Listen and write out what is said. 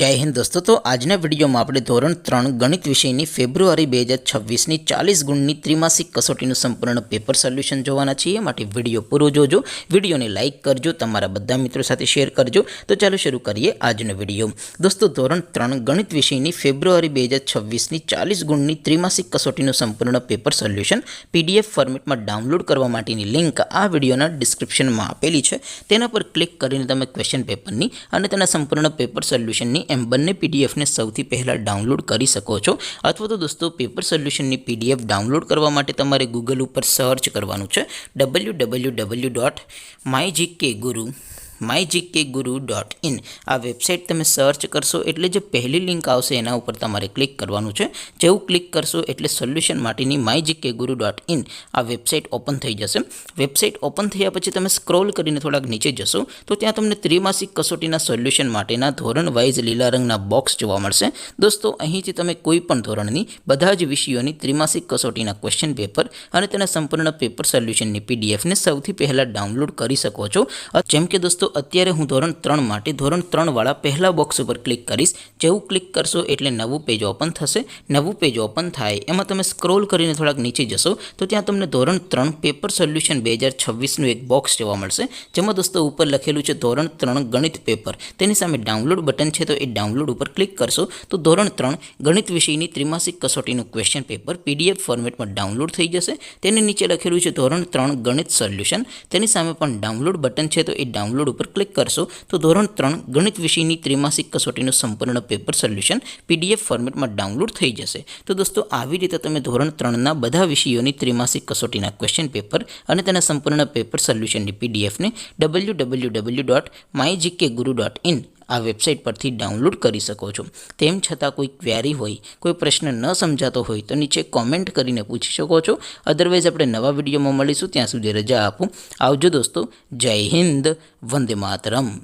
जय हिंद दोस्तों। तो आजना विडियो में આપણે ધોરણ 3 ગણિત વિષયની ફેબ્રુઆરી 2026ની 40 ગુણની ત્રિમાસિક કસોટીનું સંપૂર્ણ પેપર સોલ્યુશન જોવાના છીએ। માટે વિડિયો પૂરો જોજો, વિડિયોને લાઈક કરજો, તમારા બધા મિત્રો સાથે શેર કરજો। તો ચાલો શરૂ કરીએ આજનો વિડિયો। દોસ્તો ધોરણ 3 ગણિત વિષયની ફેબ્રુઆરી 2026ની 40 ગુણની ત્રિમાસિક કસોટીનું સંપૂર્ણ પેપર સોલ્યુશન PDF ફોર્મેટમાં ડાઉનલોડ કરવા માટેની લિંક આ વિડિયોના ડિસ્ક્રિપ્શનમાં આપેલી છે। તેના પર ક્લિક કરીને તમે ક્વેશ્ચન પેપરની અને તેના સંપૂર્ણ પેપર સોલ્યુશનની એમ બંને PDF ને સૌથી પહેલા ડાઉનલોડ કરી શકો છો। અથવા તો દોસ્તો પેપર સોલ્યુશનની PDF ડાઉનલોડ કરવા માટે તમારે ગૂગલ ઉપર સર્ચ કરવાનું છે www.mygkguru.in। આ વેબસાઇટ તમે સર્ચ કરશો એટલે જે પહેલી લિંક આવશે એના ઉપર તમારે ક્લિક કરવાનું છે। જેવું ક્લિક કરશો એટલે સોલ્યુશન માટેની mygkguru.in આ વેબસાઇટ ઓપન થઈ જશે। વેબસાઇટ ઓપન થયા પછી તમે સ્ક્રોલ કરીને થોડાક નીચે જશો તો ત્યાં તમને ત્રિમાસિક કસોટીના સોલ્યુશન માટેના ધોરણ વાઇઝ લીલા રંગના બોક્સ જોવા મળશે। દોસ્તો અહીંથી તમે કોઈ પણ ધોરણની બધા જ વિષયોની ત્રિમાસિક કસોટીના ક્વેશ્ચન પેપર અને તેના સંપૂર્ણ પેપર સોલ્યુશનની PDF ને સૌથી પહેલા ડાઉનલોડ કરી શકો છો। જેમ કે દોસ્તો અત્યારે હું ધોરણ 3 માટે ધોરણ 3 વાળા પહેલા બોક્સ ઉપર ક્લિક કરીશ। જેવું ક્લિક કરશો એટલે નવું પેજ ઓપન થશે। નવું પેજ ઓપન થાય એમાં તમે સ્ક્રોલ કરીને થોડાક નીચે જશો તો ત્યાં તમને ધોરણ 3 પેપર સોલ્યુશન 2026નું એક બોક્સ જોવા મળશે। જેમાં દોસ્તો ઉપર લખેલું છે ધોરણ 3 ગણિત પેપર, તેની સામે ડાઉનલોડ બટન છે તો એ ડાઉનલોડ ઉપર ક્લિક કરશો તો ધોરણ 3 ગણિત વિષયની ત્રિમાસિક કસોટીનું ક્વેશ્ચન પેપર PDF ફોર્મેટમાં ડાઉનલોડ થઈ જશે। તેની નીચે લખેલું છે ધોરણ 3 ગણિત સોલ્યુશન, તેની સામે પણ ડાઉનલોડ બટન છે તો એ ડાઉનલોડ ઉપર ક્લિક કરશો તો ધોરણ 3 ગણિત વિષયની ત્રિમાસિક કસોટીનું સંપૂર્ણ પેપર સોલ્યુશન PDF ફોર્મેટમાં ડાઉનલોડ થઈ જશે। તો દોસ્તો આવી રીતે તમે ધોરણ 3ના બધા વિષયોની ત્રિમાસિક કસોટીના ક્વેશ્ચન પેપર અને તેના સંપૂર્ણ પેપર સોલ્યુશનની PDF ને www.mygkguru.in આ વેબસાઇટ પરથી ડાઉનલોડ કરી શકો છો। તેમ છતાં કોઈ ક્વેરી હોય, કોઈ પ્રશ્ન ન સમજાતો હોય તો નીચે કોમેન્ટ કરીને પૂછી શકો છો। અધરવાઇઝ આપણે નવા વિડીયોમાં મળીશું, ત્યાં સુધી રજા આપો। આવજો દોસ્તો, જય હિન્દ, વંદે માતરમ।